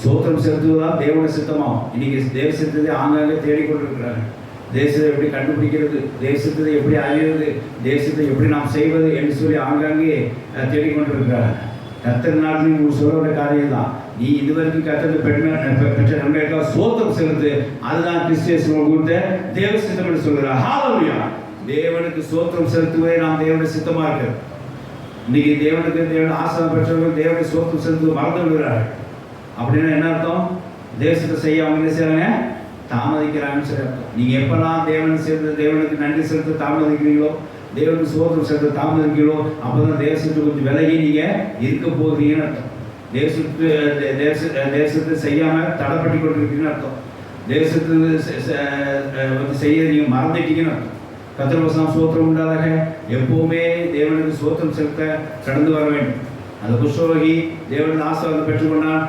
சோத்திரம் செலுத்துவதுதான் தேவனுடைய சித்தமாகும். இன்னைக்கு தேவ சித்தத்தை ஆங்காங்கே தேடிக்கொண்டிருக்கிறாங்க. தேசத்தை எப்படி கண்டுபிடிக்கிறது, தேசத்தை எப்படி அறிவது, தேசத்தை எப்படி நாம் செய்வது என்று சொல்லி ஆங்காங்கே தேடிக்கொண்டிருக்கிறாங்க. கர்த்தர் நாட்டில் உங்களுக்கு சொல்லுற காரியம் தான். நீ இதுவரைக்கும் கர்த்தர் பெற்ற நன்மைக்காக சோத்திரம் செலுத்து. அதுதான் கிறிஸ்டியஸ் கொடுத்த தேவ சித்தம் என்று சொல்கிறார். ஹல்லேலூயா. தேவனுக்கு சோத்திரம் செலுத்துவதே நாம் தேவனுடைய சித்தமா இருக்கு. இன்னைக்கு தேவன் ஆசீர்வாதம் பெற்றவர்கள் தேவனுடைய சோத்திரம் செலுத்துவது மறந்து விடுகிறார்கள். அப்படின்னா என்ன அர்த்தம்? தேசத்தை செய்ய அவங்க என்ன செய்யறாங்க? தாமதிக்கிறாங்கன்னு சொல்லி அர்த்தம். நீங்க எப்பெல்லாம் தேவனுக்கு நன்றி செலுத்த தாமதிக்கிறீங்களோ, தேவனுக்கு சோத்திரம் செலுத்த தாமதிக்கிறீங்களோ, அப்பதான் தேசத்துக்கு கொஞ்சம் விலகி நீங்க இருக்க போகிறீங்கன்னு அர்த்தம். தேசத்தை செய்யாம தடைப்பட்டு கொண்டிருக்கீங்கன்னு அர்த்தம். தேசத்துக்கு செய்ய நீங்க மறந்துட்டீங்கன்னு அர்த்தம். கர்த்தர் வசனம் சோத்திரம் உண்டாதாக எப்பவுமே தேவனுக்கு சோத்திரம் செலுத்த கடந்து வர வேண்டும். அந்த குஷ்டரோகி தேவனுடைய ஆசீர்வாதம் பெற்றுக்கொண்டான்.